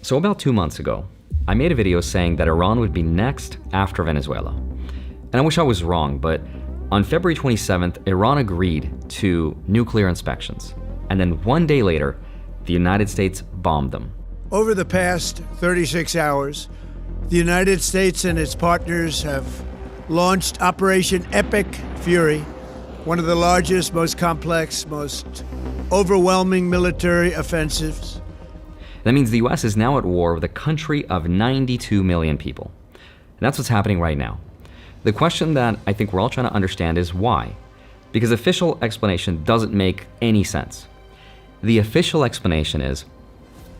So about 2 months ago, I made a video saying that Iran would be next after Venezuela. And I wish I was wrong, but on February 27th, Iran agreed to nuclear inspections. And then 1 day later, the United States bombed them. Over the past 36 hours, the United States and its partners have launched Operation Epic Fury, one of the largest, most complex, most overwhelming military offensives. That means the US is now at war with a country of 92 million people. And that's what's happening right now. The question that I think we're all trying to understand is why? Because official explanation doesn't make any sense. The official explanation is,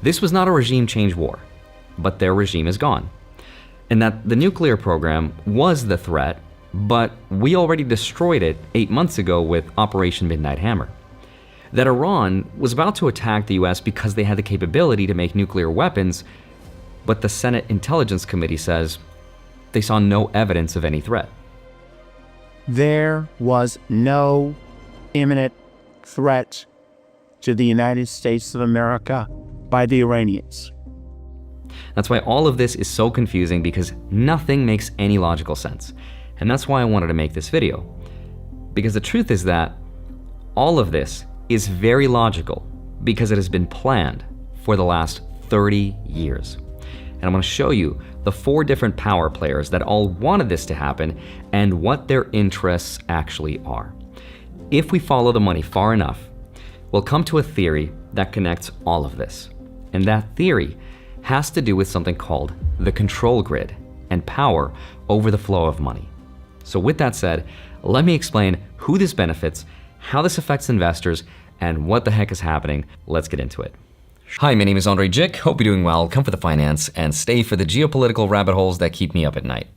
this was not a regime change war, but their regime is gone. And that the nuclear program was the threat, but we already destroyed it 8 months ago with Operation Midnight Hammer. That Iran was about to attack the US because they had the capability to make nuclear weapons, but the Senate Intelligence Committee says they saw no evidence of any threat. There was no imminent threat to the United States of America by the Iranians. That's why all of this is so confusing, because nothing makes any logical sense. And that's why I wanted to make this video. Because the truth is that all of this is very logical because it has been planned for the last 30 years. And I'm going to show you the 4 different power players that all wanted this to happen and what their interests actually are. If we follow the money far enough, we'll come to a theory that connects all of this. And that theory has to do with something called the control grid and power over the flow of money. So with that said, let me explain who this benefits, how this affects investors, and what the heck is happening. Let's get into it. Hi, my name is Andrei Jikh. Hope you're doing well. Come for the finance and stay for the geopolitical rabbit holes that keep me up at night.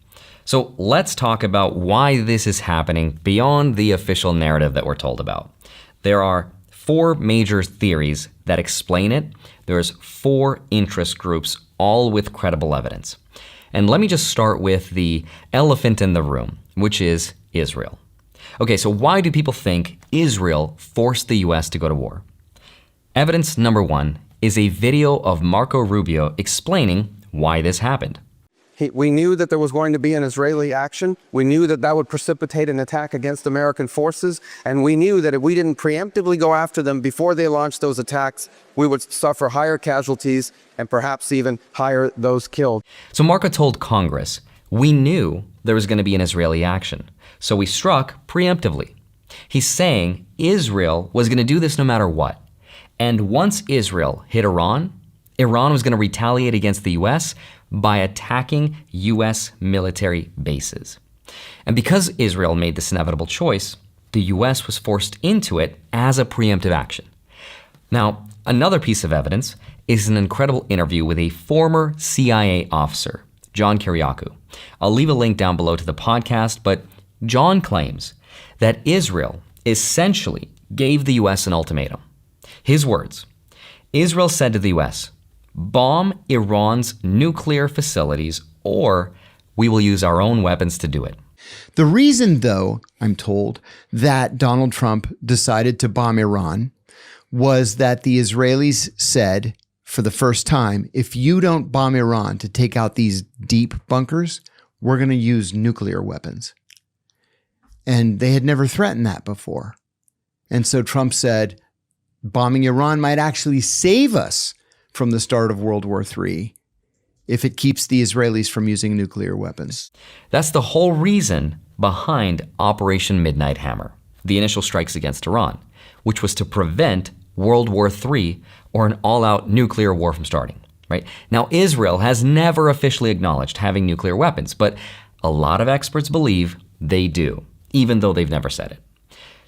So let's talk about why this is happening beyond the official narrative that we're told about. There are 4 major theories that explain it. There's 4 interest groups, all with credible evidence. And let me just start with the elephant in the room, which is Israel. Okay, so why do people think Israel forced the US to go to war? Evidence number 1 is a video of Marco Rubio explaining why this happened. We knew that there was going to be an Israeli action. We knew that that would precipitate an attack against American forces. And we knew that if we didn't preemptively go after them before they launched those attacks, we would suffer higher casualties and perhaps even higher those killed. So Marco told Congress, we knew there was going to be an Israeli action, so we struck preemptively. He's saying Israel was going to do this no matter what. And once Israel hit Iran, Iran was going to retaliate against the US by attacking US military bases. And because Israel made this inevitable choice, the US was forced into it as a preemptive action. Now, another piece of evidence is an incredible interview with a former CIA officer, John Kiriakou. I'll leave a link down below to the podcast, but John claims that Israel essentially gave the US an ultimatum. His words, Israel said to the US, bomb Iran's nuclear facilities or we will use our own weapons to do it. The reason, though, I'm told, that Donald Trump decided to bomb Iran was that the Israelis said for the first time, if you don't bomb Iran to take out these deep bunkers, we're going to use nuclear weapons. And they had never threatened that before. And so Trump said, bombing Iran might actually save us from the start of World War III if it keeps the Israelis from using nuclear weapons. That's the whole reason behind Operation Midnight Hammer, the initial strikes against Iran, which was to prevent World War III or an all-out nuclear war from starting, right? Now, Israel has never officially acknowledged having nuclear weapons, but a lot of experts believe they do, even though they've never said it.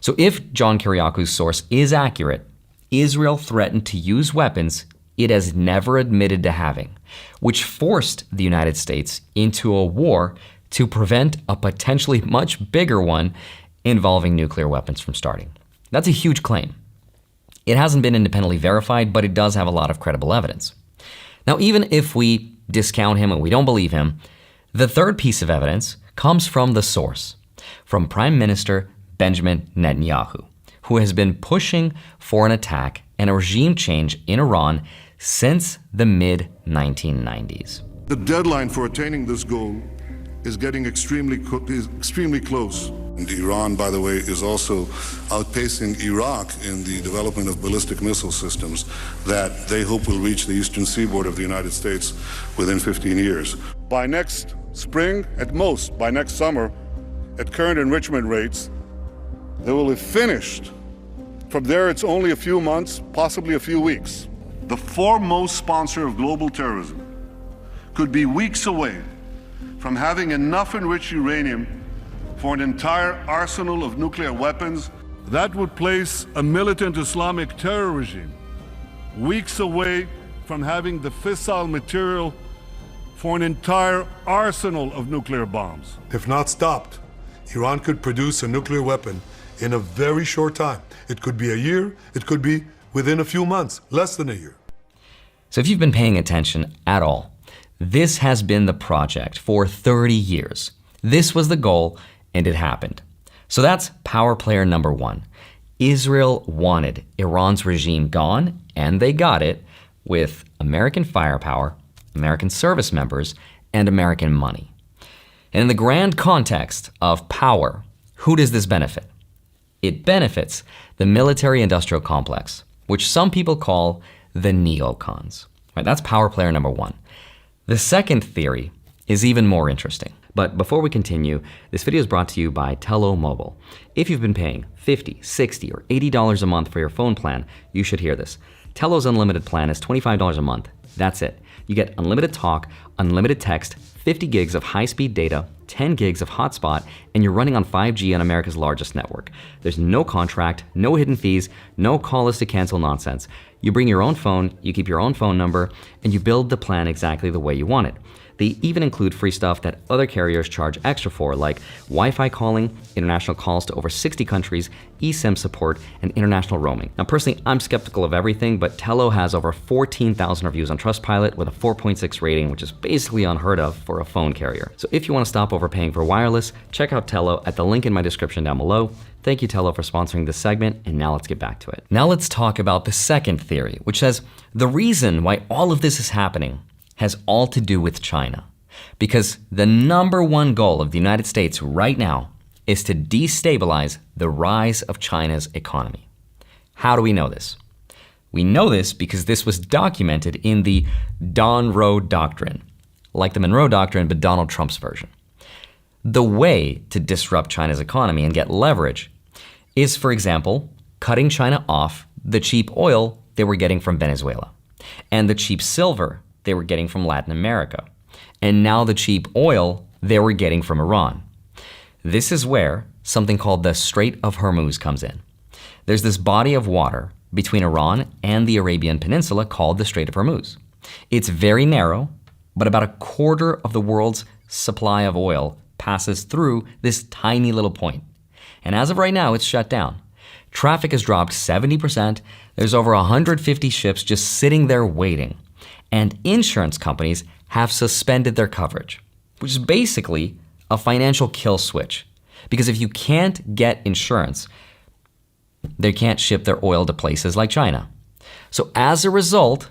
So if John Kiriakou's source is accurate, Israel threatened to use weapons it has never admitted to having, which forced the United States into a war to prevent a potentially much bigger one involving nuclear weapons from starting. That's a huge claim. It hasn't been independently verified, but it does have a lot of credible evidence. Now, even if we discount him and we don't believe him, the third piece of evidence comes from the source, from Prime Minister Benjamin Netanyahu, who has been pushing for an attack and a regime change in Iran since the mid-1990s. The deadline for attaining this goal is getting extremely close. And Iran, by the way, is also outpacing Iraq in the development of ballistic missile systems that they hope will reach the eastern seaboard of the United States within 15 years. By next spring, at most, by next summer, at current enrichment rates, they will have finished. From there, it's only a few months, possibly a few weeks. The foremost sponsor of global terrorism could be weeks away from having enough enriched uranium for an entire arsenal of nuclear weapons. That would place a militant Islamic terror regime weeks away from having the fissile material for an entire arsenal of nuclear bombs. If not stopped, Iran could produce a nuclear weapon in a very short time. It could be a year, it could be within a few months, less than a year. So if you've been paying attention at all, this has been the project for 30 years. This was the goal, and it happened. So that's power player number one. Israel wanted Iran's regime gone, and they got it with American firepower, American service members, and American money. And in the grand context of power, who does this benefit? It benefits the military-industrial complex, which some people call the neocons. Right, that's power player number one. The second theory is even more interesting. But before we continue, this video is brought to you by Tello Mobile. If you've been paying $50, $60, or $80 a month for your phone plan, you should hear this. Tello's unlimited plan is $25 a month. That's it. You get unlimited talk, unlimited text, 50 gigs of high-speed data, 10 gigs of hotspot, and you're running on 5G on America's largest network. There's no contract, no hidden fees, no call list to cancel nonsense. You bring your own phone, you keep your own phone number, and you build the plan exactly the way you want it. They even include free stuff that other carriers charge extra for, like Wi-Fi calling, international calls to over 60 countries, eSIM support, and international roaming. Now, personally, I'm skeptical of everything, but Tello has over 14,000 reviews on Trustpilot with a 4.6 rating, which is basically unheard of for a phone carrier. So if you want to stop overpaying for wireless, check out Tello at the link in my description down below. Thank you, Tello, for sponsoring this segment, and now let's get back to it. Now let's talk about the second theory, which says the reason why all of this is happening has all to do with China. Because the number one goal of the United States right now is to destabilize the rise of China's economy. How do we know this? We know this because this was documented in the Monroe Doctrine, like the Monroe Doctrine, but Donald Trump's version. The way to disrupt China's economy and get leverage is, for example, cutting China off the cheap oil they were getting from Venezuela and the cheap silver they were getting from Latin America, and now the cheap oil they were getting from Iran. This is where something called the Strait of Hormuz comes in. There's this body of water between Iran and the Arabian Peninsula called the Strait of Hormuz. It's very narrow, but about a quarter of the world's supply of oil passes through this tiny little point. And as of right now, it's shut down. Traffic has dropped 70%. There's over 150 ships just sitting there waiting. And insurance companies have suspended their coverage, which is basically a financial kill switch. Because if you can't get insurance, they can't ship their oil to places like China. So as a result,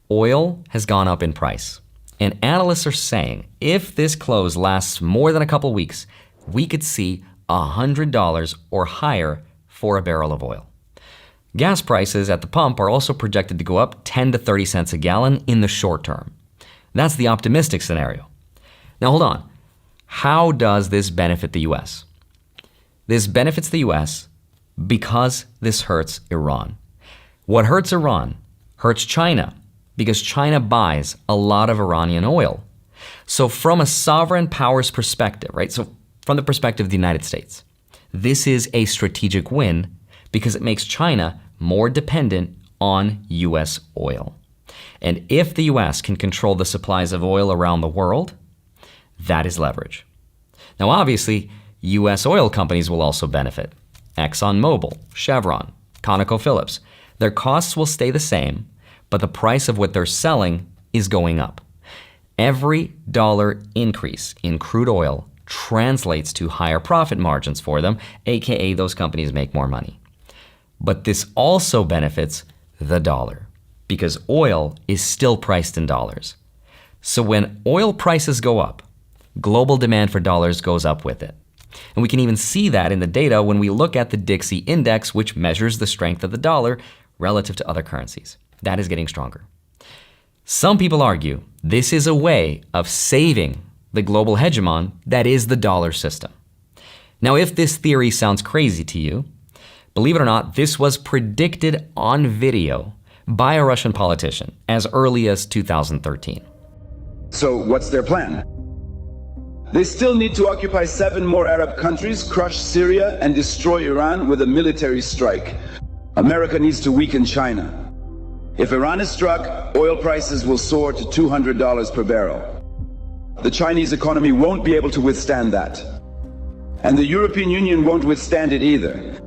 oil has gone up in price. And analysts are saying if this close lasts more than a couple weeks, we could see $100 or higher for a barrel of oil. Gas prices at the pump are also projected to go up 10 to 30 cents a gallon in the short term. That's the optimistic scenario. Now hold on. How does this benefit the US? This benefits the US because this hurts Iran. What hurts Iran hurts China because China buys a lot of Iranian oil. So from a sovereign powers perspective, right? So from the perspective of the United States, this is a strategic win because it makes China more dependent on US oil. And if the US can control the supplies of oil around the world, that is leverage. Now, obviously, US oil companies will also benefit. ExxonMobil, Chevron, ConocoPhillips. Their costs will stay the same, but the price of what they're selling is going up. Every dollar increase in crude oil translates to higher profit margins for them, aka those companies make more money. But this also benefits the dollar because oil is still priced in dollars. So when oil prices go up, global demand for dollars goes up with it. And we can even see that in the data when we look at the Dixie Index, which measures the strength of the dollar relative to other currencies. That is getting stronger. Some people argue this is a way of saving the global hegemon that is the dollar system. Now, if this theory sounds crazy to you, believe it or not, this was predicted on video by a Russian politician as early as 2013. So what's their plan? They still need to occupy 7 more Arab countries, crush Syria, and destroy Iran with a military strike. America needs to weaken China. If Iran is struck, oil prices will soar to $200 per barrel. The Chinese economy won't be able to withstand that. And the European Union won't withstand it either.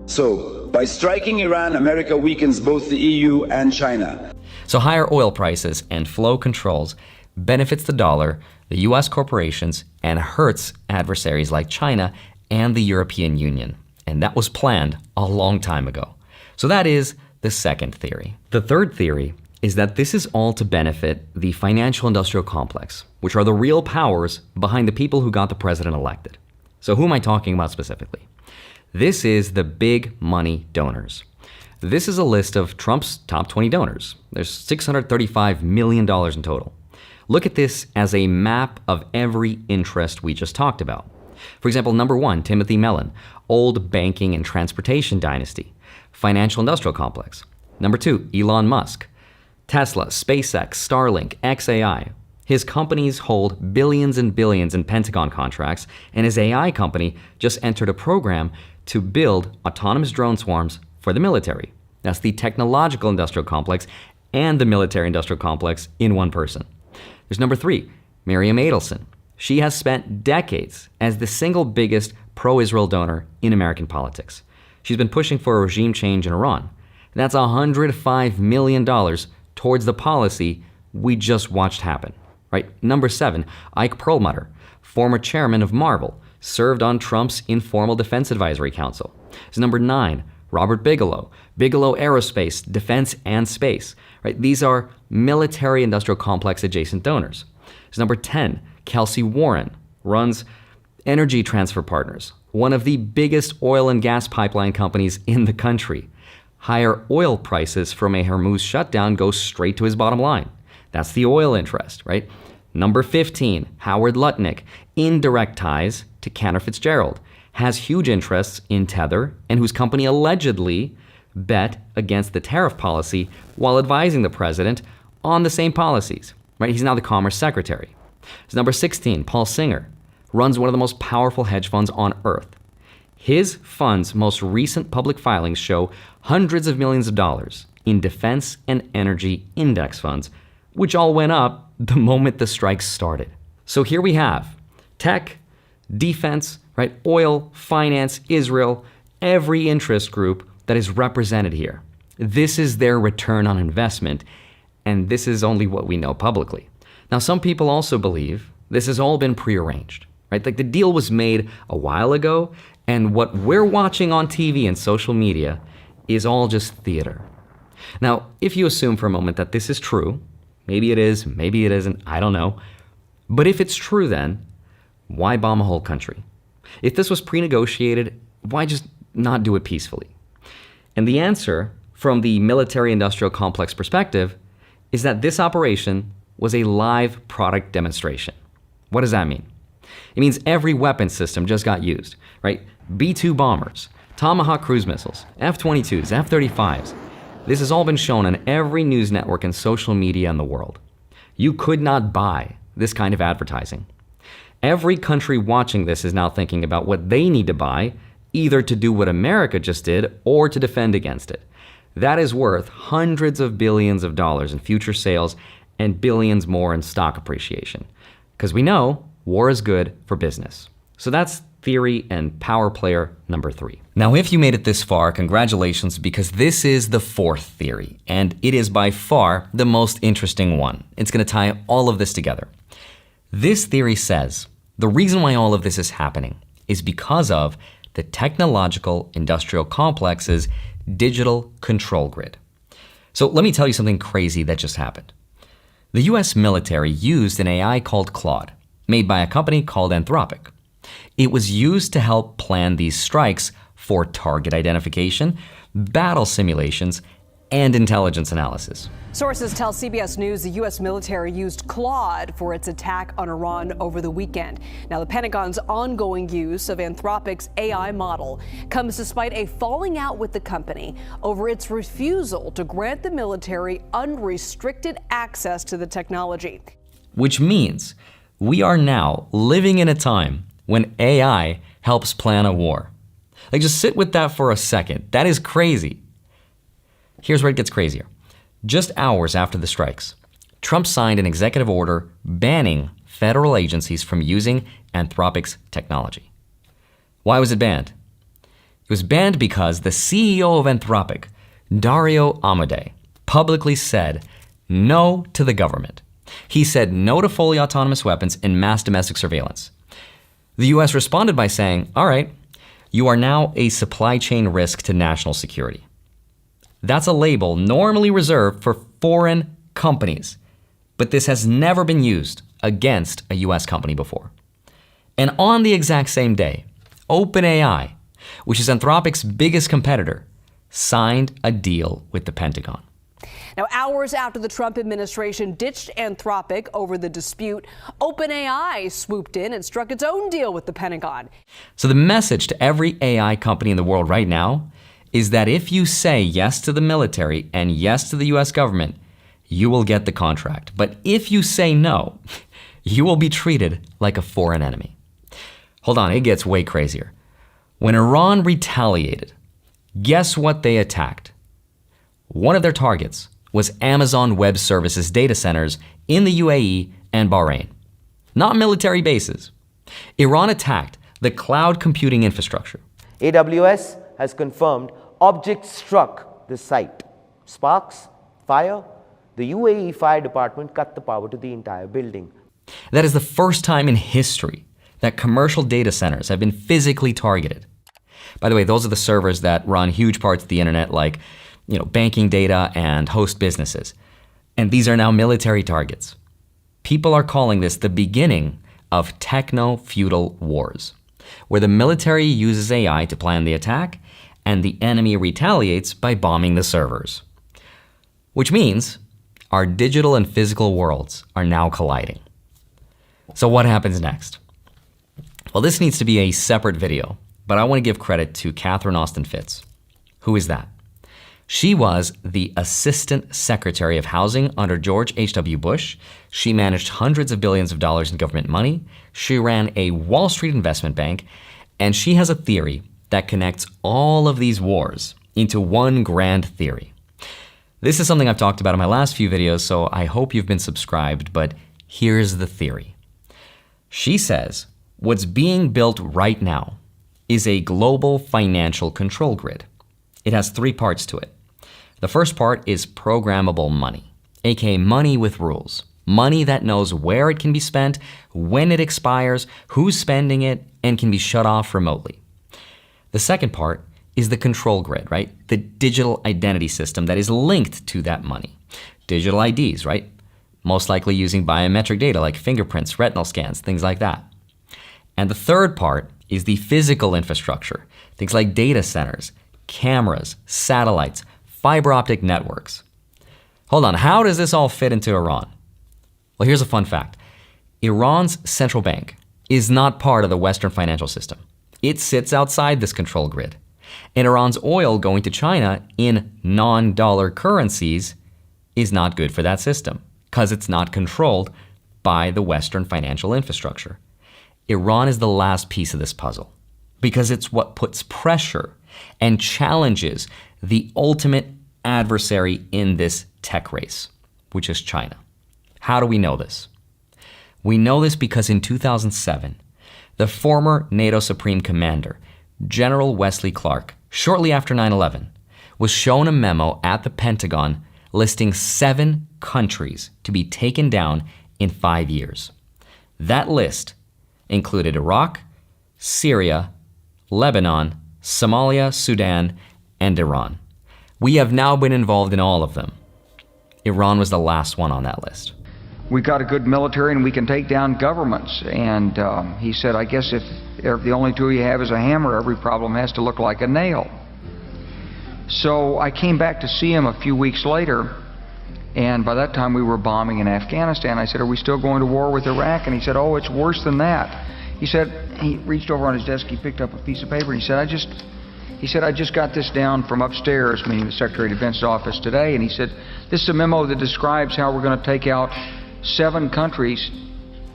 So, by striking Iran, America weakens both the EU and China. So higher oil prices and flow controls benefits the dollar, the US corporations, and hurts adversaries like China and the European Union. And that was planned a long time ago. So that is the second theory. The third theory is that this is all to benefit the financial industrial complex, which are the real powers behind the people who got the president elected. So who am I talking about specifically? This is the big money donors. This is a list of Trump's top 20 donors. There's $635 million in total. Look at this as a map of every interest we just talked about. For example, number 1, Timothy Mellon, old banking and transportation dynasty, financial industrial complex. Number 2, Elon Musk, Tesla, SpaceX, Starlink, XAI. His companies hold billions and billions in Pentagon contracts, and his AI company just entered a program to build autonomous drone swarms for the military. That's the technological industrial complex and the military industrial complex in one person. There's number 3, Miriam Adelson. She has spent decades as the single biggest pro-Israel donor in American politics. She's been pushing for a regime change in Iran. That's $105 million towards the policy we just watched happen. Right? Number 7, Ike Perlmutter, former chairman of Marvel, served on Trump's informal defense advisory council. There's number 9, Robert Bigelow, Bigelow Aerospace, Defense and Space. Right? These are military industrial complex adjacent donors. There's number 10, Kelsey Warren, runs Energy Transfer Partners, one of the biggest oil and gas pipeline companies in the country. Higher oil prices from a Hormuz shutdown go straight to his bottom line. That's the oil interest, right? Number 15, Howard Lutnick, indirect ties to Cantor Fitzgerald, has huge interests in Tether and whose company allegedly bet against the tariff policy while advising the president on the same policies, right? He's now the Commerce Secretary. There's number 16, Paul Singer, runs one of the most powerful hedge funds on earth. His fund's most recent public filings show hundreds of millions of dollars in defense and energy index funds, which all went up the moment the strikes started. So here we have tech, defense, right? Oil, finance, Israel, every interest group that is represented here. This is their return on investment, and this is only what we know publicly. Now, some people also believe this has all been prearranged, right? Like the deal was made a while ago, and what we're watching on TV and social media is all just theater. Now, if you assume for a moment that this is true, maybe it is, maybe it isn't, I don't know. But if it's true then, why bomb a whole country? If this was pre-negotiated, why just not do it peacefully? And the answer, from the military-industrial complex perspective, is that this operation was a live product demonstration. What does that mean? It means every weapon system just got used, right? B-2 bombers, Tomahawk cruise missiles, F-22s, F-35s. This has all been shown on every news network and social media in the world. You could not buy this kind of advertising. Every country watching this is now thinking about what they need to buy, either to do what America just did or to defend against it. That is worth hundreds of billions of dollars in future sales and billions more in stock appreciation. Because we know war is good for business. So that's theory and power player number 3. Now, if you made it this far, congratulations, because this is the fourth theory, and it is by far the most interesting one. It's going to tie all of this together. This theory says the reason why all of this is happening is because of the technological industrial complex's digital control grid. So let me tell you something crazy that just happened. The US military used an AI called Claude, made by a company called Anthropic. It was used to help plan these strikes for target identification, battle simulations, and intelligence analysis. Sources tell CBS News the U.S. military used Claude for its attack on Iran over the weekend. Now, the Pentagon's ongoing use of Anthropic's AI model comes despite a falling out with the company over its refusal to grant the military unrestricted access to the technology. Which means we are now living in a time when AI helps plan a war. Like, just sit with that for a second. That is crazy. Here's where it gets crazier. Just hours after the strikes, Trump signed an executive order banning federal agencies from using Anthropic's technology. Why was it banned? It was banned because the CEO of Anthropic, Dario Amodei, publicly said no to the government. He said no to fully autonomous weapons and mass domestic surveillance. The US responded by saying, all right, you are now a supply chain risk to national security. That's a label normally reserved for foreign companies, but this has never been used against a US company before. And on the exact same day, OpenAI, which is Anthropic's biggest competitor, signed a deal with the Pentagon. Now, hours after the Trump administration ditched Anthropic over the dispute, OpenAI swooped in and struck its own deal with the Pentagon. So the message to every AI company in the world right now is that if you say yes to the military and yes to the US government, you will get the contract. But if you say no, you will be treated like a foreign enemy. Hold on, it gets way crazier. When Iran retaliated, guess what they attacked? One of their targets was Amazon Web Services data centers in the UAE and Bahrain, not military bases. Iran attacked the cloud computing infrastructure. AWS has confirmed objects struck the site. Sparks, fire, the UAE Fire Department cut the power to the entire building. That is the first time in history that commercial data centers have been physically targeted. By the way, those are the servers that run huge parts of the internet like, banking data and host businesses. And these are now military targets. People are calling this the beginning of techno-feudal wars, where the military uses AI to plan the attack and the enemy retaliates by bombing the servers. Which means our digital and physical worlds are now colliding. So what happens next? Well, this needs to be a separate video, but I want to give credit to Catherine Austin Fitts. Who is that? She was the Assistant Secretary of Housing under George H.W. Bush. She managed hundreds of billions of dollars in government money. She ran a Wall Street investment bank, and she has a theory that connects all of these wars into one grand theory. This is something I've talked about in my last few videos, so I hope you've been subscribed, but here's the theory. She says what's being built right now is a global financial control grid. It has three parts to it. The first part is programmable money, aka money with rules. Money that knows where it can be spent, when it expires, who's spending it, and can be shut off remotely. The second part is the control grid, right? The digital identity system that is linked to that money. Digital IDs, right? Most likely using biometric data like fingerprints, retinal scans, things like that. And the third part is the physical infrastructure, things like data centers, cameras, satellites, fiber optic networks. Hold on, how does this all fit into Iran? Well, here's a fun fact. Iran's central bank is not part of the Western financial system. It sits outside this control grid. And Iran's oil going to China in non-dollar currencies is not good for that system because it's not controlled by the Western financial infrastructure. Iran is the last piece of this puzzle because it's what puts pressure and challenges the ultimate adversary in this tech race, which is China. How do we know this? We know this because in 2007, the former NATO Supreme Commander, General Wesley Clark, shortly after 9/11, was shown a memo at the Pentagon listing 7 countries to be taken down in 5 years. That list included Iraq, Syria, Lebanon, Somalia, Sudan, and Iran. We have now been involved in all of them. Iran was the last one on that list. We got a good military and we can take down governments. And he said, I guess if the only tool you have is a hammer, every problem has to look like a nail. So I came back to see him a few weeks later, and by that time we were bombing in Afghanistan. I said, are we still going to war with Iraq? And he said, oh, it's worse than that. He said, he reached over on his desk, he picked up a piece of paper, and he said, I just got this down from upstairs, meaning the Secretary of Defense's office today, and he said, this is a memo that describes how we're going to take out 7 countries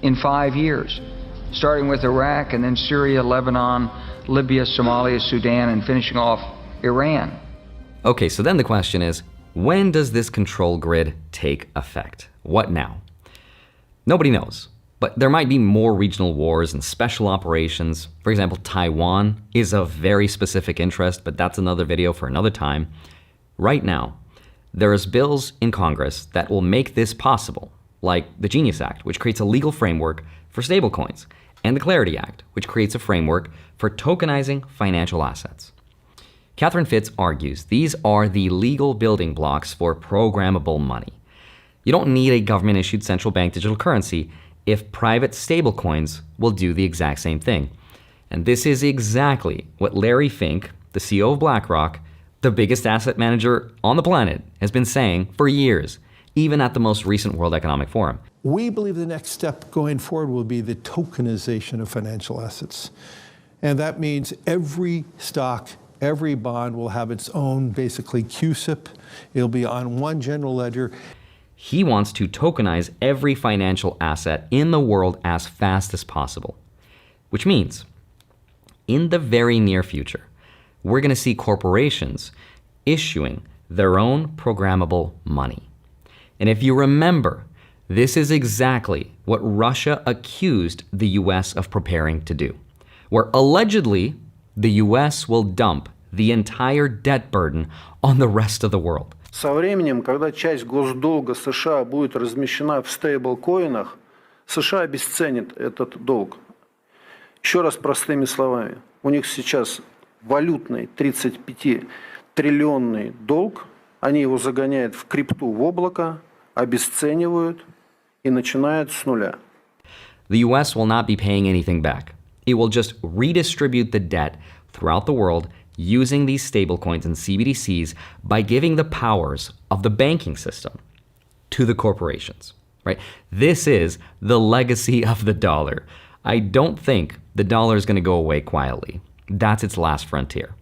in 5 years, starting with Iraq and then Syria, Lebanon, Libya, Somalia, Sudan, and finishing off Iran. Okay, so then the question is, when does this control grid take effect? What now? Nobody knows, but there might be more regional wars and special operations. For example, Taiwan is of very specific interest, but that's another video for another time. Right now, there's bills in Congress that will make this possible, like the Genius Act, which creates a legal framework for stablecoins, and the Clarity Act, which creates a framework for tokenizing financial assets. Catherine Fitz argues these are the legal building blocks for programmable money. You don't need a government-issued central bank digital currency if private stablecoins will do the exact same thing. And this is exactly what Larry Fink, the CEO of BlackRock, the biggest asset manager on the planet, has been saying for years, even at the most recent World Economic Forum. We believe the next step going forward will be the tokenization of financial assets. And that means every stock, every bond will have its own, basically, CUSIP. It'll be on one general ledger. He wants to tokenize every financial asset in the world as fast as possible. Which means, in the very near future, we're going to see corporations issuing their own programmable money. And if you remember, this is exactly what Russia accused the US of preparing to do, where allegedly the US will dump the entire debt burden on the rest of the world. Со временем, когда часть госдолга США будет размещена в стейблкоинах, США обесценит этот долг. Еще раз простыми словами, у них сейчас валютный 35-триллионный долг, они его загоняют в крипту, в облако, обесценивают и начинают с нуля. The US will not be paying anything back. It will just redistribute the debt throughout the world using these stablecoins and CBDCs by giving the powers of the banking system to the corporations, right? This is the legacy of the dollar. I don't think the dollar is going to go away quietly. That's its last frontier.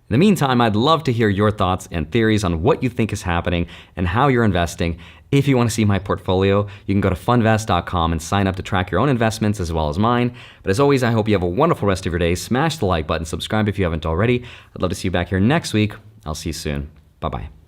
In the meantime, I'd love to hear your thoughts and theories on what you think is happening and how you're investing. If you want to see my portfolio, you can go to fundvest.com and sign up to track your own investments as well as mine. But as always, I hope you have a wonderful rest of your day. Smash the like button, subscribe if you haven't already. I'd love to see you back here next week. I'll see you soon. Bye-bye.